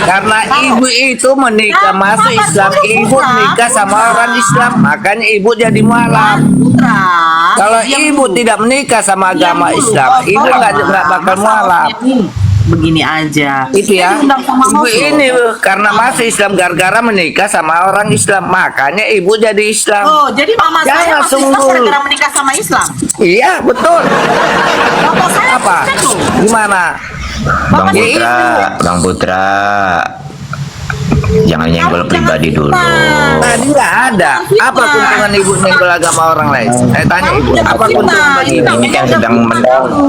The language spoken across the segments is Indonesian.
Karena ibu itu menikah masuk Islam, ibu menikah sama orang Islam, makanya ibu jadi mualaf. Putra. Kalau ibu tidak menikah sama agama Islam, ibu nggak bakal mualaf. Begini aja. Itu ya. Diundang sama Ibu host ini loh. karena masuk Islam gara-gara menikah sama orang Islam, makanya ibu jadi Islam. Oh, jadi mama Jangan saya masuk Islam sungguh. gara-gara menikah sama Islam. Iya betul. Bapak saya Apa? Kristen loh. Gimana? Bapak Ya, saya Bang Putra, jangan nyenggol pribadi dulu. Tadi nggak ada. Apa keuntungan ibu nyenggol agama orang lain? Saya tanya ibu, apa keuntungan bagi ibu? Ini kan sedang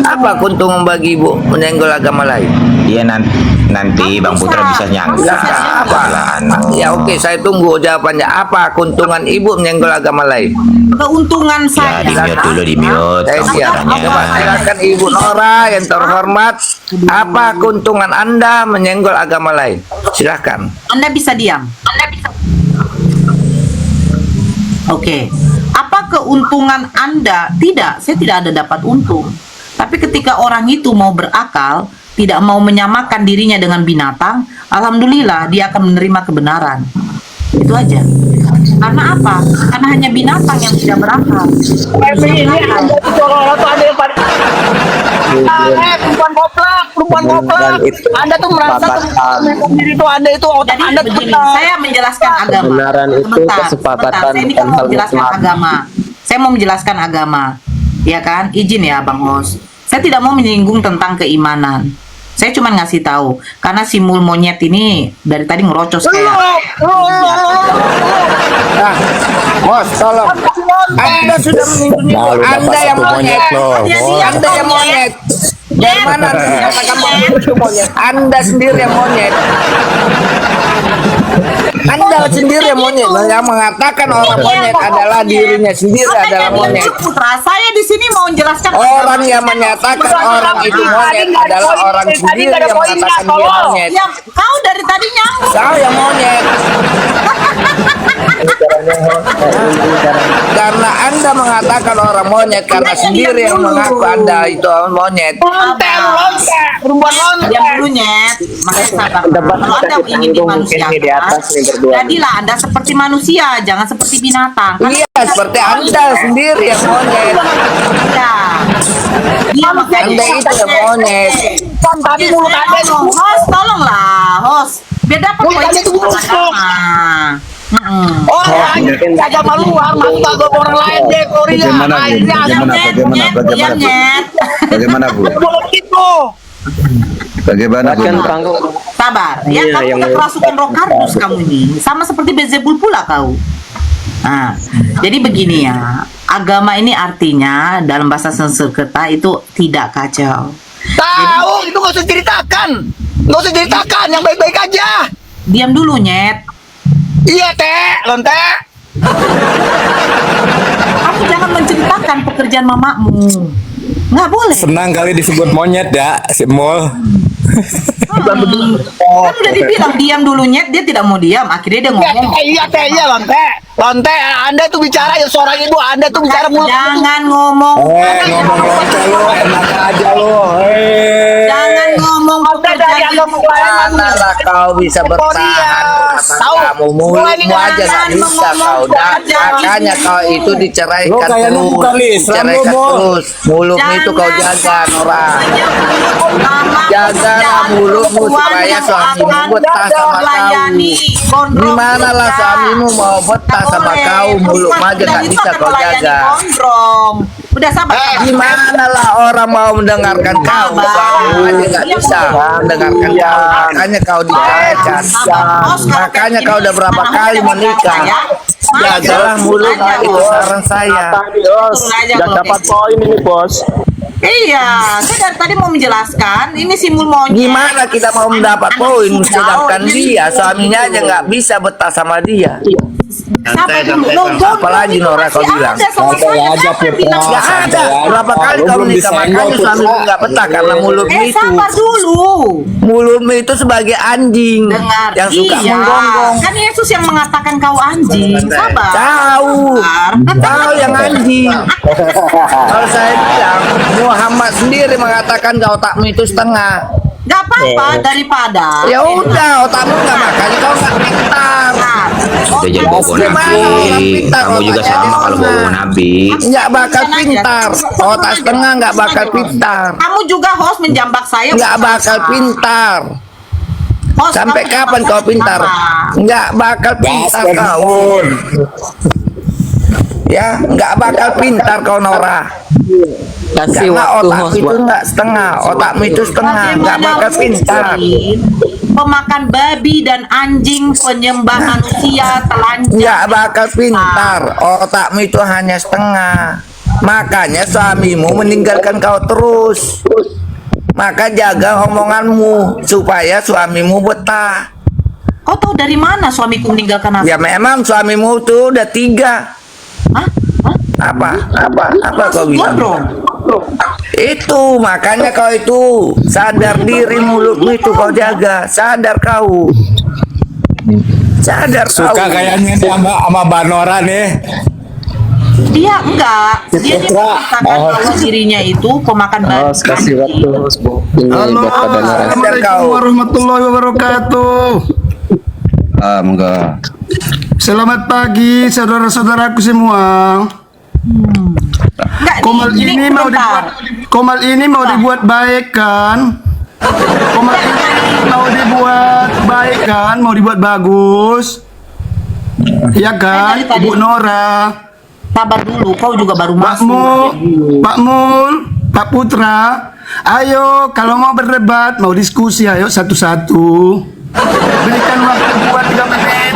Apa keuntungan bagi ibu menyenggol agama lain? dia nanti Bang Putra bisa nyangka. Ya, apa? Ya oke, saya tunggu jawabannya. Apa keuntungan ibu menyenggol agama lain? keuntungan Ya saya. di mute dulu, di mute. Saya siap. Coba silakan Ibu Nora yang terhormat. Apa keuntungan Anda menyenggol agama lain? Silakan. Anda bisa diam. Oke. Apa keuntungan Anda? Tidak, saya tidak ada dapat untung. Tapi ketika orang itu mau berakal, tidak mau menyamakan dirinya dengan binatang, alhamdulillah dia akan menerima kebenaran. Itu aja. Karena apa? Karena hanya binatang yang tidak berakal. Ini ada seolah-olah tuh ada yang pada perempuan koplak. Anda tuh merasa tuh diri tuh Anda itu otak Jadi Anda begini, tuh saya menjelaskan agama. Kebenaran itu Sebentar, kesepakatan sebentar. Saya ini kan bukan mau hal menjelaskan mutlak. agama. Saya mau menjelaskan agama, ya kan? Izin ya, Bang Hos. Saya tidak mau menyinggung tentang keimanan. Saya cuma ngasih tahu, karena si mul monyet ini dari tadi ngerocos kayak. Nah, Bos, tolong. Anda sudah menyinggung ibu. Nah, lu dapat Anda yang satu monyet. monyet loh, Bos. Anda yang monyet. Dari mana Anda mengatakan monyet itu monyet? Anda sendiri yang monyet. Anda sendiri yang monyet. Yang mengatakan orang monyet adalah dirinya sendiri adalah monyet. Putra, saya di sini mau menjelaskan Orang yang menyatakan orang itu monyet adalah orang sendiri yang mengatakan dia monyet. yang kau dari tadi nyambung. Kau yang monyet. Karena Anda mengatakan orang monyet karena sendiri yang mengaku Anda itu orang monyet. perempuan lonte. Diam dulu nyet, makanya sabar. Kalau Anda ingin dimanusiakan, jadilah Anda seperti manusia, jangan seperti binatang. Kan Iya, seperti Anda sendiri yang monyet. Iya. Iya, makanya Anda itu yang monyet. Kan tadi mulut Anda itu host, tolonglah, host. Biar dapat Mulut poin Anda itu busuk. agama. orang agama luar masuk agama orang lain deh Korea. Bagaimana, Bu? Akhirnya Bagaimana? Nyet. Bagaimana Bu? boleh gitu. Bagaimana Bu? Bahkan panggung Sabar, ya Iya, kamu yang- udah kerasukan roh kardus kamu ini, sama seperti Beelzebul pula kau. Nah, jadi begini ya, agama ini artinya dalam bahasa Sanskerta itu tidak kacau. Tahu itu nggak usah ceritakan. Nggak usah ceritakan yang baik-baik aja. Diam dulu nyet, Iya teh, lonte. kamu jangan menceritakan pekerjaan mamamu. Nggak boleh. senang kali disebut monyet ya, si Mul. Kan udah dibilang diam dulu nyet, dia tidak mau diam, akhirnya dia ngomong. Iya teh, iya lonte. Lonte, Anda tuh bicara ya seorang ibu, Anda tuh bicara mulut. Jangan ngomong. Ngomong lonte lu, enak aja lu. Jangan ngomong pekerjaan ibu. Manalah kau bisa bertahan Tahu. atas kamu mulutmu aja nggak bisa kau makanya kau itu Lu diceraikan kayaknya terus bukan Islam lu, diceraikan Mul. terus mulutmu itu kau jaga Nora jagalah mulutmu supaya suamimu betah sama kau gimana lah suamimu mau betah sama kau mulutmu aja nggak bisa kau jaga Udah sabar. gimana lah orang mau mendengarkan kau suamimu aja nggak bisa mendengarkan kau makanya kau diceraikan makanya kau udah berapa kali menikah jagalah mulutmu itu saran saya. Udah dapat poin ini, Bos. Iya, saya dari tadi mau menjelaskan. Ini simbol monyet. Gimana kita mau mendapat poin sedangkan dia suaminya aja nggak bisa betah sama dia. Sabar dulu. Apalagi Nora kau bilang. Santai aja, Putra. Nggak ada. Berapa kali Lu kau belum menikah disenggol, makanya Putra. suamimu nggak betah karena mulutmu itu. Sabar dulu. Mulutmu itu sebagai anjing Dengar. yang suka Iya. menggonggong. Kan Yesus yang mengatakan kau anjing. Sabar. Tahu, tahu yang anjing. Kalau saya bilang Muhammad sendiri mengatakan kau otakmu itu setengah. Nggak apa-apa daripada. Ya udah, otakmu nggak makanya kau nggak pintar. Nah, Udah jadi bobo Gimana orang nabi. pintar Kamu juga otaknya sama dia kalau setengah. bobo nabi. Nggak bakal pintar. Otak setengah nggak bakal pintar. kamu juga host menjambak saya. Nggak bakal pintar. Host, Sampai kamu kapan menjambak kau saya pintar? kenapa? Nggak bakal pintar kau. Ya, nggak bakal pintar kau Nora. Kasih Karena waktu otakmu host itu buat nggak setengah, otakmu itu setengah, nggak Bagaimana bakal pintar. mungkin pemakan babi dan anjing, penyembah manusia, telanjang. Nggak bakal pintar, otakmu itu hanya setengah. Makanya suamimu meninggalkan kau terus. Maka jaga omonganmu supaya suamimu betah. Kau tahu dari mana suamiku meninggalkan aku? Ya memang suamimu tuh udah 3. Hah? Hah? Apa kau bilang? Gondrong. Itu makanya kau itu sadar diri, mulutmu itu kau jaga. Sadar kau. Sadar kau. Suka kayaknya nih sama Banora nih. Dia enggak. Dia mengatakan bahwa dirinya itu pemakan babi. host kasih waktu host Bu. Ini Halo, buat pada Nora. Assalamualaikum warahmatullahi wabarakatuh. Enggak. Selamat pagi saudara-saudaraku semua. Enggak, Komal ini mau bentar. dibuat baik kan? Komal ini mau dibuat baik kan? Mau dibuat bagus. Ya kan, Dari tadi. Bu Nora, Sabar dulu, kau juga baru Pak masuk. Mul, Pak Mul, Pak Putra. Ayo, kalau mau berdebat, mau diskusi, ayo satu-satu. Berikan waktu buat 3 menit.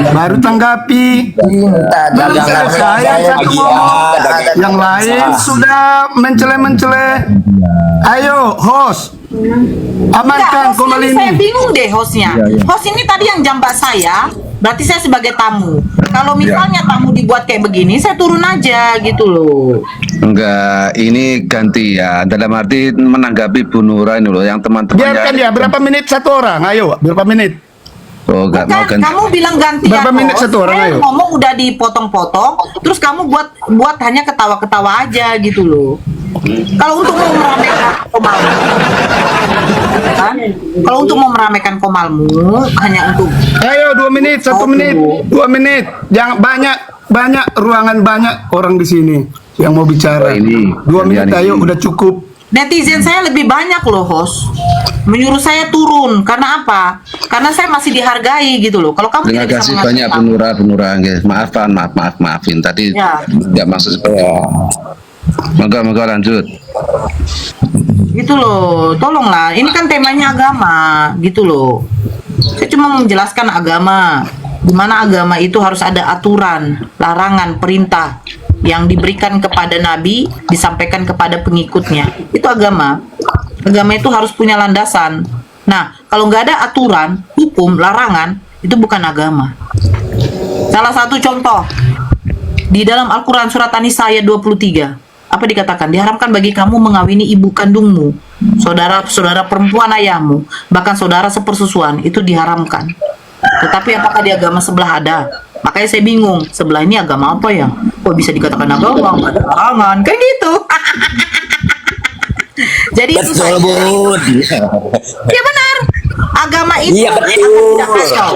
Baru tanggapi. Minta Belum jangan selesai yang satu ngomong, yang lain sudah mencele-mencele. Ayo, host, amankan Enggak, Komal host ini saya ini. bingung deh hostnya. Host ini tadi yang jambak saya, berarti saya sebagai tamu. Kalau misalnya tamu dibuat kayak begini, saya turun aja gitu loh. Enggak, ini ganti ya. Dalam arti menanggapi Bu Nura ini loh, yang teman-temannya. Biarkan ya, berapa menit satu orang? Ayo, berapa menit? Oh, enggak mau Bukan, ganti. kamu bilang gantian. Berapa menit host. satu orang, Saya ayo? ngomong udah dipotong-potong, terus kamu buat hanya ketawa-ketawa aja gitu loh. Kalau untuk mau meramaikan komalmu, kan? Kalau untuk mau meramaikan komalmu, hanya untuk Ayo 2 menit, 1 menit, 2 menit. Jangan banyak ruangan, banyak orang di sini yang mau bicara. Oh, ini. 2 menit, Gantian ayo ini. udah cukup. netizen saya lebih banyak loh host. Menyuruh saya turun karena apa? Karena saya masih dihargai gitu loh. Kalau kamu Terima tidak bisa kasih menghargai banyak Bu aku, Nura, Bu Nura. Nggih. Maafin tadi Ya. enggak maksud seperti itu. Moga lanjut. gitu loh, tolonglah. Ini kan temanya agama, gitu loh. Saya cuma menjelaskan agama, di mana agama itu harus ada aturan, larangan, perintah yang diberikan kepada Nabi, disampaikan kepada pengikutnya. Itu agama. Agama itu harus punya landasan. Nah, kalau nggak ada aturan, hukum, larangan, itu bukan agama. Salah satu contoh, di dalam Al-Quran surat An-Nisa ayat 23, apa dikatakan? Diharamkan bagi kamu mengawini ibu kandungmu, saudara perempuan ayahmu, bahkan saudara sepersusuan, itu diharamkan. Tetapi apakah di agama sebelah ada? Makanya saya bingung, sebelah ini agama apa ya? Kok bisa dikatakan agama? Nggak ada larangan, kayak gitu. Jadi itu saja. Ya benar. Agama itu akan tidak kacau.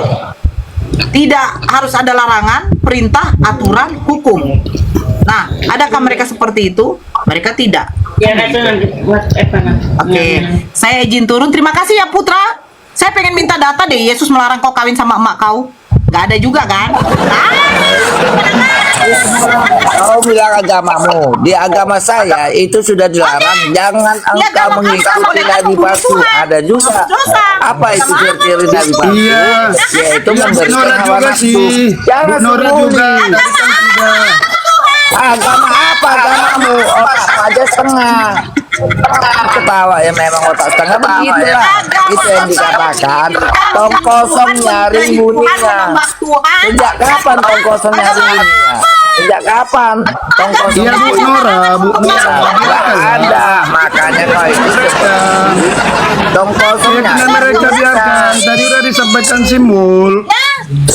Tidak harus ada larangan, perintah, aturan, hukum. Nah, adakah mereka seperti itu? Mereka tidak. Ya itu nanti buat Oke, saya izin turun. Terima kasih ya Putra. Saya pengen minta data deh. Yesus melarang kau kawin sama emak kau. Gak ada juga kan? Kau bilang agamamu, di agama saya itu sudah dilarang. Jangan Di engkau agama kamu mengikuti boleh nabi kasih palsu. Tuhan. Ada juga. Dosa. Apa itu ciri-ciri nabi palsu? Iya. Yaitu Ya, Bu memberikan Nora hawa juga nafsu. sih. Jangan Bu Nora sembunyi. juga. Tadi kan sudah. Agama apa agamamu? Otak aja setengah. Ketawa ya, memang otak setengah begitulah. Itu yang dikatakan tong kosong nyari bunyinya. Sejak kapan tong kosong nyari bunyinya? Sejak kapan tong kosong Iya, Bu Nora, Bu Nora. Nggak ada, makanya kau itu tong kosong Ya, nyari mereka bunyinya. biarkan. Tadi udah disampaikan Simul.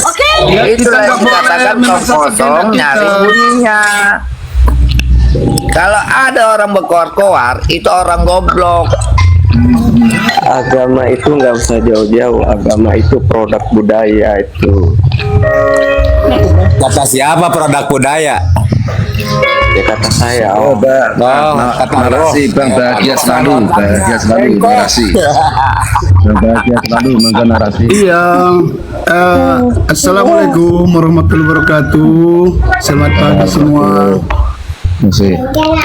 Oke. Ya, Itulah kita yang nggak boleh dikatakan tong memaksa kosong kehendak nyari kita. bunyinya. Kalau ada orang berkoar-koar, itu orang goblok. Agama itu nggak usah jauh-jauh. Agama itu produk budaya itu. Kata siapa produk budaya? Ya kata saya. Oh, kata makasih Bang, bahagia selalu, makasih. Bang, bahagia selalu, mangga narasi. Iya. Assalamualaikum warahmatullahi wabarakatuh. Selamat pagi semua. Masih.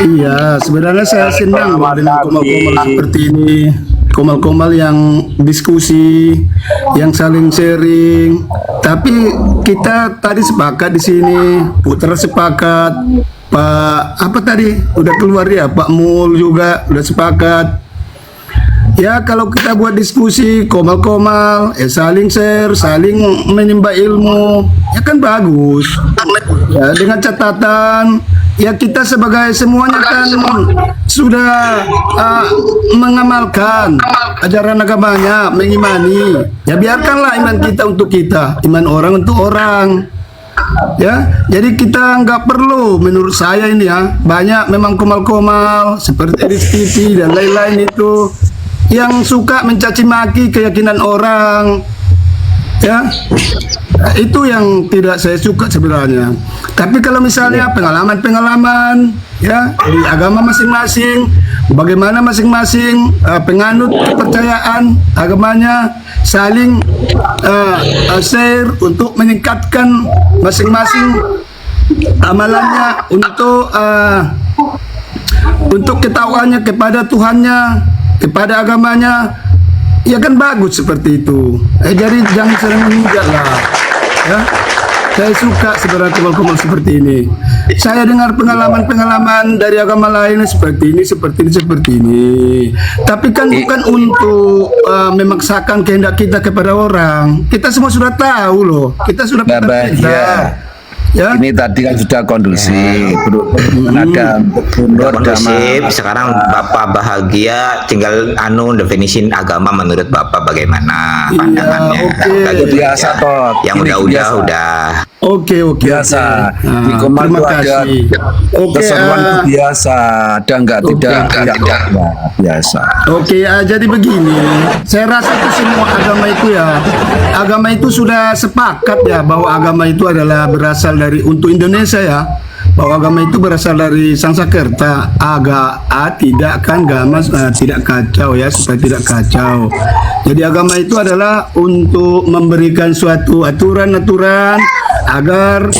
Iya, sebenarnya saya senang dengan komal-komal seperti ini. Komal-komal yang diskusi, yang saling sharing. Tapi kita tadi sepakat di sini, Putra sepakat, Pak apa tadi udah keluar ya, Pak Mul juga udah sepakat. Ya kalau kita buat diskusi komal-komal, saling share, saling menimba ilmu, ya kan bagus. Ya dengan catatan, ya kita sebagai semuanya kan sudah mengamalkan ajaran agamanya, mengimani. Ya biarkanlah iman kita untuk kita, iman orang untuk orang. Ya, jadi kita nggak perlu, menurut saya ini ya, banyak memang komal-komal seperti RSTV dan lain-lain itu yang suka mencaci maki keyakinan orang. Ya, itu yang tidak saya suka sebenarnya. Tapi kalau misalnya pengalaman-pengalaman ya di agama masing-masing, bagaimana masing-masing penganut kepercayaan agamanya saling share untuk meningkatkan masing-masing amalannya untuk ketahuannya kepada Tuhannya, kepada agamanya. Ya kan bagus seperti itu. Jadi jangan sering menghujat lah. Ya, saya suka sebenarnya komal-komal seperti ini. Saya dengar pengalaman-pengalaman dari agama lain seperti ini. Tapi kan bukan untuk memaksakan kehendak kita kepada orang. Kita semua sudah tahu loh. Kita sudah Bahagia. Ya. Ini tadi kan sudah kondusif, ada Udah kondusif. Sekarang Bapak bahagia, tinggal definisi agama menurut Bapak bagaimana pandangannya. oke. Kayak gitu biasa aja. toh. Yang Ini udah biasa. Oke. Biasa. Di Terima komando ada kasih. Oke. keseruan itu biasa, ada enggak tidak biasa. Oke, jadi begini, saya rasa itu semua agama itu sudah sepakat ya bahwa agama itu adalah berasal dari untuk Indonesia ya, bahwa agama itu berasal dari Sanskerta, tidak kacau ya, supaya tidak kacau. Jadi agama itu adalah untuk memberikan suatu aturan-aturan agar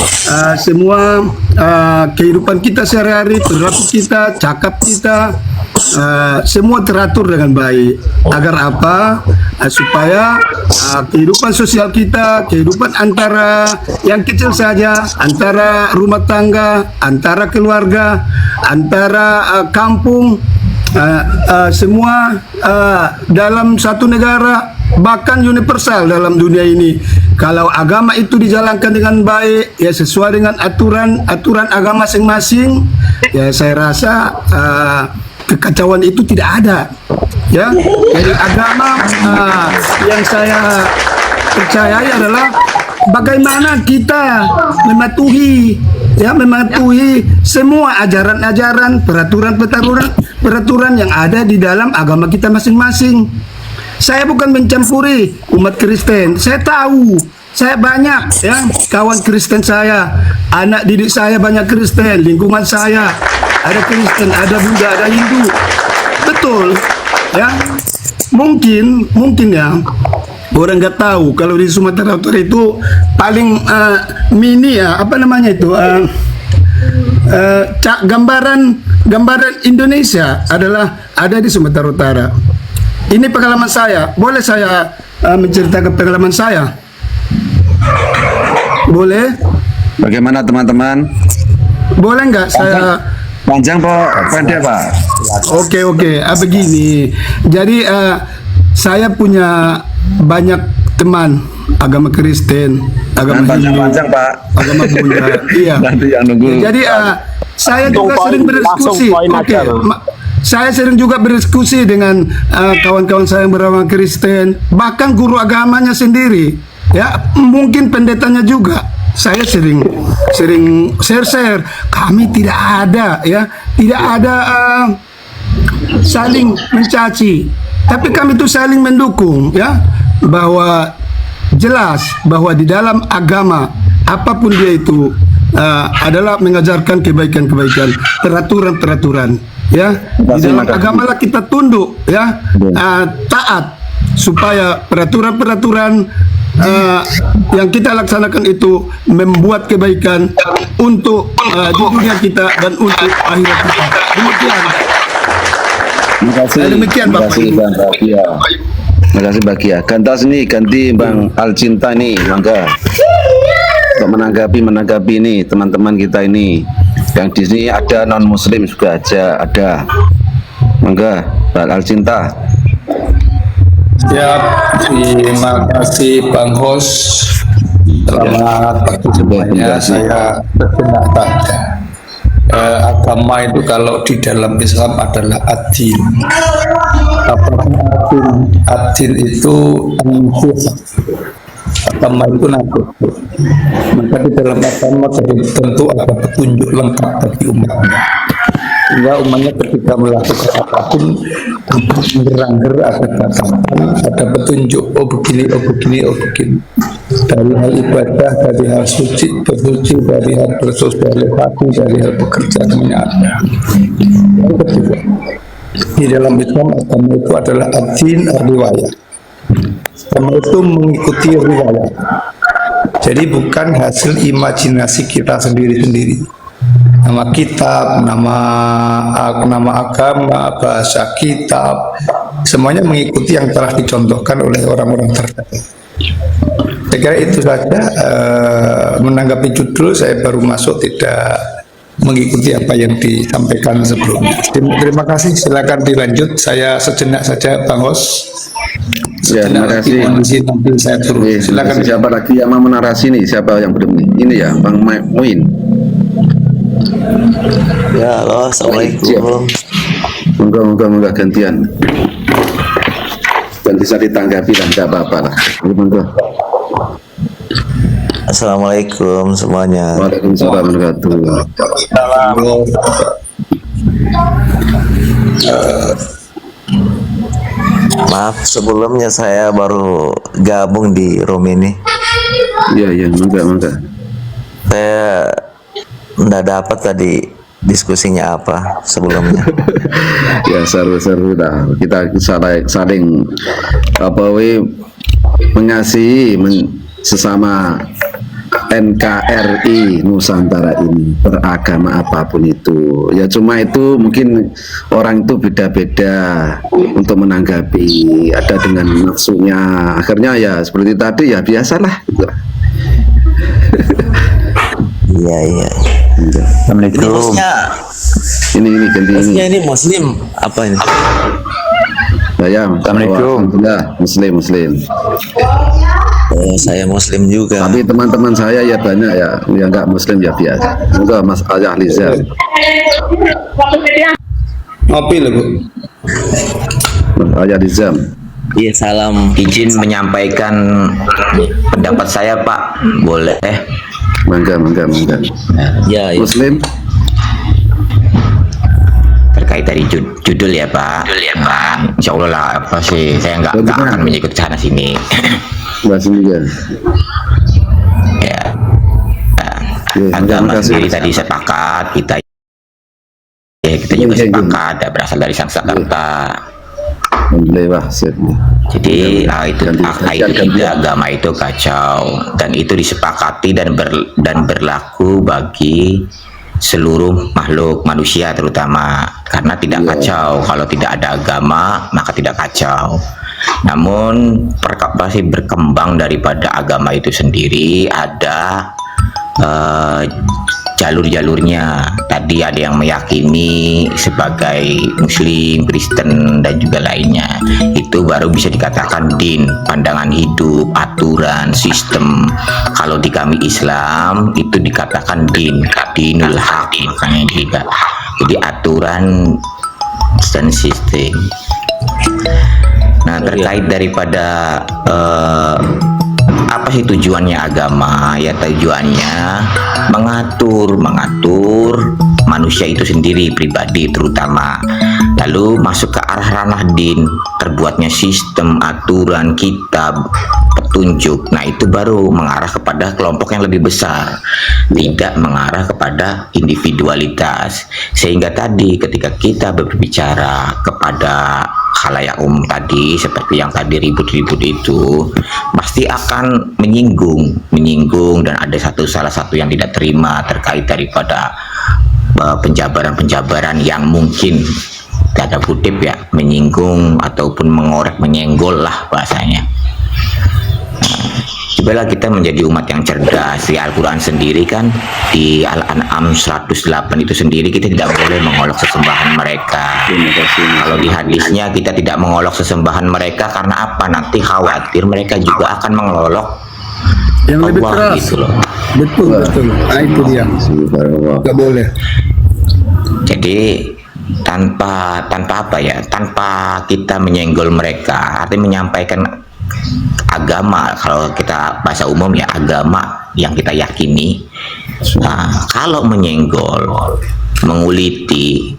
semua kehidupan kita sehari-hari, perilaku kita, cakap kita, semua teratur dengan baik. Agar apa? Supaya kehidupan sosial kita, kehidupan antara yang kecil saja, antara rumah tangga, antara keluarga, antara kampung, semua dalam satu negara, bahkan universal dalam dunia ini. Kalau agama itu dijalankan dengan baik, ya sesuai dengan aturan agama masing-masing, ya saya rasa kekacauan itu tidak ada. Ya, jadi agama yang saya percayai adalah bagaimana kita mematuhi semua ajaran-ajaran, peraturan yang ada di dalam agama kita masing-masing. Saya bukan mencampuri umat Kristen. Saya tahu, saya banyak ya kawan Kristen saya, anak didik saya banyak Kristen, lingkungan saya ada Kristen, ada Buddha, ada Hindu. Betul. Ya, mungkin ya orang nggak tahu kalau di Sumatera Utara itu paling mini ya, apa namanya itu gambaran Indonesia adalah ada di Sumatera Utara. Ini pengalaman saya. Boleh saya menceritakan pengalaman saya? Boleh? Bagaimana teman-teman? Boleh nggak saya? Panjang Pak, pendek Pak? Oke. Begini. Jadi saya punya banyak teman agama Kristen, agama Hindu, Panjang Pak. agama Buddha. Iya. Nanti yang nunggu. Jadi saya juga sering berdiskusi. Oke. Saya sering juga berdiskusi dengan kawan-kawan saya yang beragama Kristen, bahkan guru agamanya sendiri. Ya, mungkin pendetanya juga. Saya sering share. Kami tidak ada ya, tidak ada saling mencaci. Tapi kami itu saling mendukung ya, bahwa jelas bahwa di dalam agama apapun dia itu adalah mengajarkan kebaikan-kebaikan, peraturan-peraturan ya. Di dalam agama lah kita tunduk ya, taat, supaya peraturan-peraturan yang kita laksanakan itu membuat kebaikan untuk di dunia kita dan untuk akhirat kita. Demikian. Terima kasih. Demikian Terima Bapak kasih Ibu. Bang Bagia. Terima kasih Bagia. Gantas nih ganti Bang Alcinta nih, mangga. Untuk menanggapi ini teman-teman kita ini. Yang di sini ada non muslim juga ada. Mangga, Bang Alcinta. Siap, terima kasih Bang Hos. Selamat pagi semuanya. Saya sejenak tanya. Agama itu kalau di dalam Islam adalah ad-din. Apakah ad-din itu agama itu nabi? Maka di dalam agama tentu ada petunjuk lengkap bagi umatnya. Sehingga umatnya ketika melakukan apapun gerang-ger ada batasan, ada petunjuk, oh begini, dari hal ibadah, dari hal suci, bersuci, dari hal bersosialisasi, dari hal bekerja, semuanya ada. Yang kedua, di dalam Islam agama itu adalah ad-din riwayat. Agama itu mengikuti riwayat. Jadi bukan hasil imajinasi kita sendiri-sendiri. Nama kitab, nama agama, bahasa kitab, semuanya mengikuti yang telah dicontohkan oleh orang-orang terdahulu. Saya kira itu saja. Menanggapi judul, saya baru masuk, tidak mengikuti apa yang disampaikan sebelumnya. Terima kasih, silakan dilanjut. Saya sejenak saja Bang Hos. Ya, terima kasih. Nanti saya turun. Silakan. Siapa lagi yang mau menarasi nih? Siapa yang belum nih? Ini ya, Bang Muin. Ya, halo, assalamualaikum. Moga gantian. Dan bisa ditanggapi dan tidak apa-apa lah. Monggo. Assalamualaikum semuanya. Waalaikumsalam warahmatullahi wabarakatuh. Maaf sebelumnya saya baru gabung di room ini. Iya, monggo. Saya nggak dapat tadi diskusinya apa sebelumnya. Ya seru-seru dah. Kita saling mengasihi sesama NKRI Nusantara ini, beragama apapun itu. Ya cuma itu mungkin orang itu beda-beda untuk menanggapi, ada dengan nafsunya. Akhirnya ya seperti tadi ya biasalah gitu. Iya. Assalamualaikum. Ini ganti ini. Ini muslim apa ini? Saya Assalamualaikum. Muslim. Oh, saya muslim juga. Tapi teman-teman saya ya banyak ya yang nggak muslim ya biasa. Semoga Mas Ayah Liza. Ngopi loh Bu. Mas Ayah Liza. Iya, salam. Izin menyampaikan pendapat saya Pak, boleh? Mangga. Ya. Muslim. Terkait dari judul ya Pak. Insya Allah lah apa sih, saya nggak akan menyikut sana sini. Bahasa juga. Ya. Agama sendiri tadi sepakat, kita juga sepakat, berasal dari Sanskerta. Jadi itu agama itu kacau, dan itu disepakati dan berlaku bagi seluruh makhluk manusia terutama, karena tidak kacau. Kalau tidak ada agama maka tidak kacau. Namun pasti berkembang daripada agama itu sendiri, ada jalur-jalurnya. Tadi ada yang meyakini sebagai Muslim, Kristen, dan juga lainnya. Itu baru bisa dikatakan din, pandangan hidup, aturan, sistem. Kalau di kami Islam itu dikatakan dinul haq, makanya juga. Jadi aturan dan sistem. Nah, terkait daripada apa sih tujuannya agama? Ya tujuannya mengatur manusia itu sendiri, pribadi terutama. lalu masuk ke arah ranah din, terbuatnya sistem, aturan, kitab, petunjuk. Nah, itu baru mengarah kepada kelompok yang lebih besar, tidak mengarah kepada individualitas. Sehingga tadi ketika kita berbicara kepada khalayak umum tadi, seperti yang tadi ribut-ribut itu, pasti akan menyinggung dan ada salah satu yang tidak terima terkait daripada penjabaran-penjabaran yang mungkin tanda kutip ya menyinggung ataupun mengorek, menyenggol lah bahasanya. Cobalah kita menjadi umat yang cerdas. Di Al-Quran sendiri kan, di Al-An'am 108 itu sendiri kita tidak boleh mengolok sesembahan mereka. Kalau di hadisnya kita tidak mengolok sesembahan mereka karena apa? Nanti khawatir mereka juga akan mengolok yang lebih Allah, keras. gitu loh. Betul. Nah, itu dia. Nggak boleh. Jadi tanpa apa ya? Tanpa kita menyenggol mereka, artinya menyampaikan agama, kalau kita bahasa umum ya, agama yang kita yakini. Nah, kalau menyenggol, menguliti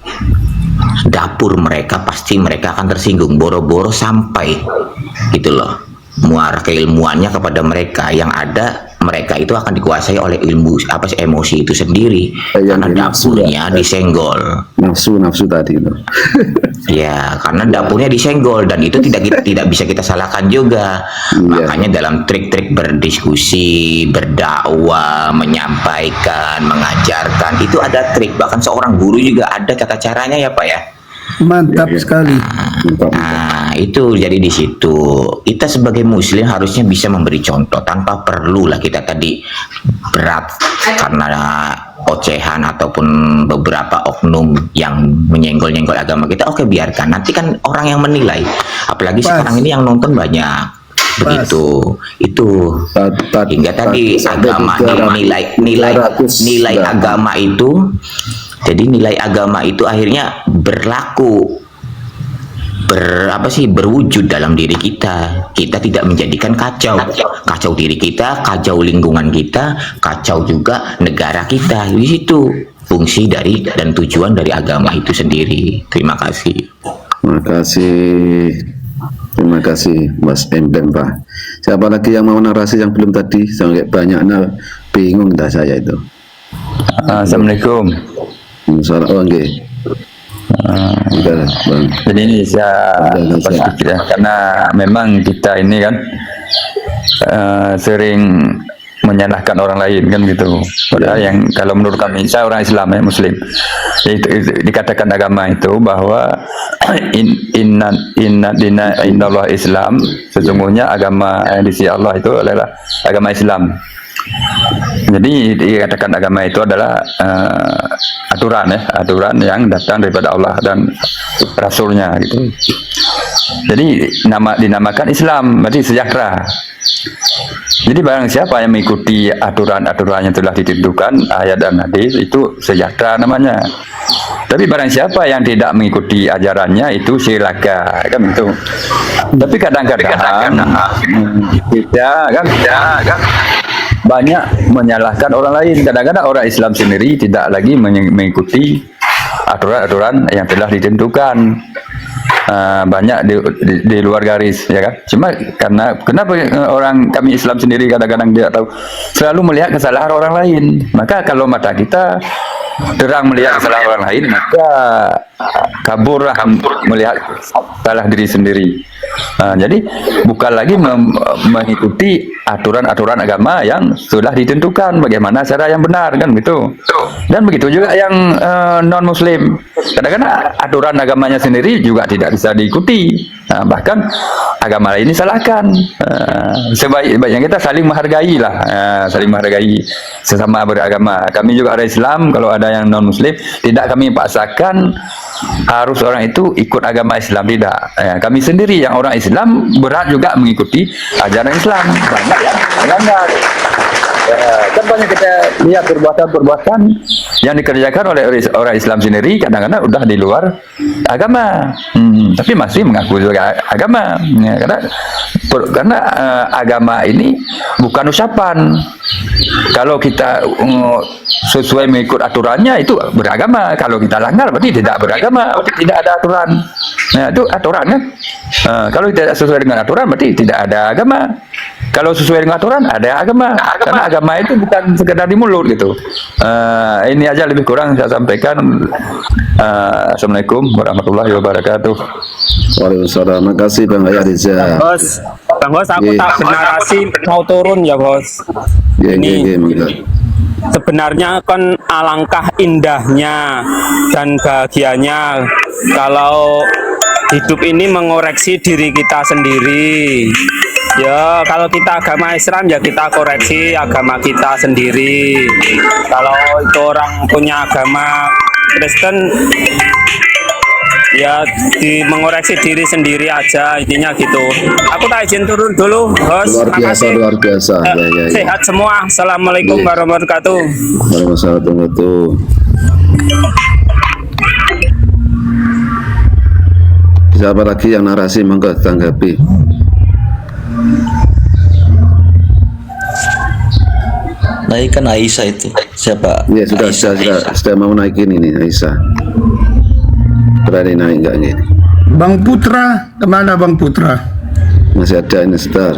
dapur mereka, pasti mereka akan tersinggung, boro-boro sampai gitu loh, muara keilmuannya kepada mereka. Yang ada mereka itu akan dikuasai oleh ilmu emosi itu sendiri, karena dapurnya disenggol. Nafsu tadi itu. Ya, karena dapurnya disenggol, dan itu tidak bisa kita salahkan juga. Makanya dalam trik-trik berdiskusi, berdakwah, menyampaikan, mengajarkan, itu ada trik. Bahkan seorang guru juga ada tata caranya ya Pak ya. Mantap sekali. Nah, itu jadi di situ kita sebagai muslim harusnya bisa memberi contoh tanpa perlulah kita tadi berat karena ocehan ataupun beberapa oknum yang menyenggol-nyenggol agama kita. Oke, biarkan, nanti kan orang yang menilai, apalagi sekarang ini yang nonton banyak. Begitu itu hingga tadi agama nilai agama itu. Jadi nilai agama itu akhirnya berwujud dalam diri kita. Kita tidak menjadikan kacau diri kita, kacau lingkungan kita, kacau juga negara kita. Di situ fungsi dari dan tujuan dari agama itu sendiri. Terima kasih. Terima kasih Mas Embem Pak. Siapa lagi yang mau narasi yang belum tadi? Sampai banyaknya bingung dah saya itu. Assalamualaikum. Jadi ini saya sedikit ya, karena memang kita ini kan sering menyalahkan orang lain kan gitu. Padahal yang kalau menurut kami, saya orang Islam ya, Muslim, itu dikatakan agama itu bahwa inna dina indallah Islam, sesungguhnya agama di sisi Allah itu adalah agama Islam. Jadi dikatakan agama itu adalah aturan yang datang daripada Allah dan Rasulnya gitu. Jadi dinamakan Islam, berarti sejahtera. Jadi barang siapa yang mengikuti aturan-aturan yang telah ditentukan ayat dan hadis, itu sejahtera namanya. Tapi barang siapa yang tidak mengikuti ajarannya, itu silaka kan itu. Tapi kadang-kadang kita kan banyak menyalahkan orang lain. Kadang-kadang orang Islam sendiri tidak lagi mengikuti aturan-aturan yang telah ditentukan. Banyak di luar garis ya kan. Cuma kenapa orang kami Islam sendiri kadang-kadang tidak tahu, selalu melihat kesalahan orang lain. Maka kalau mata kita terang melihat kesalahan orang lain, maka kaburlah melihat salah diri sendiri. Jadi bukan lagi mengikuti aturan-aturan agama yang sudah ditentukan bagaimana cara yang benar kan gitu. Dan begitu juga yang non muslim, kadang-kadang aturan agamanya sendiri juga tidak bisa diikuti. Bahkan agama lain disalahkan. Sebaik-baiknya kita saling menghargai lah, saling menghargai sesama beragama. Kami juga ada Islam, kalau ada yang non muslim tidak kami paksakan harus orang itu ikut agama Islam, tidak. Kami sendiri yang orang Islam berat juga mengikuti ajaran Islam. Banyak yang melanggar. Kan banyak kita lihat perbuatan-perbuatan yang dikerjakan oleh orang Islam sendiri kadang-kadang udah di luar agama, tapi masih mengaku juga agama, ya, karena agama ini bukan ucapan. Kalau kita sesuai mengikut aturannya itu beragama, kalau kita langgar berarti tidak beragama, berarti tidak ada aturan. Nah itu aturan kan. Kalau tidak sesuai dengan aturan berarti tidak ada agama. Kalau sesuai dengan aturan ada agama, karena agama itu bukan sekedar di mulut gitu. Ini aja lebih kurang saya sampaikan. Assalamualaikum warahmatullahi wabarakatuh. Waalaikumsalam. Makasih Bang Ayah Riza. Bang Bos, aku tak narasi mau turun ya Bos. Ini sebenarnya kan alangkah indahnya dan bahagianya kalau hidup ini mengoreksi diri kita sendiri. Ya, kalau kita agama Islam ya kita koreksi agama kita sendiri. Kalau itu orang punya agama Kristen ya mengoreksi diri sendiri aja, intinya gitu. Aku tak izin turun dulu, Bos. Luar biasa, luar biasa. Ya. Sehat semua. Assalamualaikum warahmatullahi wabarakatuh. Waalaikumsalam warahmatullahi wabarakatuh. Siapa lagi yang narasi, monggo tanggapi. Naikkan Aisyah itu. Siapa? Ya sudah mau naikin ini Aisyah. Berani naik enggak ini? Bang Putra, kemana Bang Putra? Masih ada ini sebentar.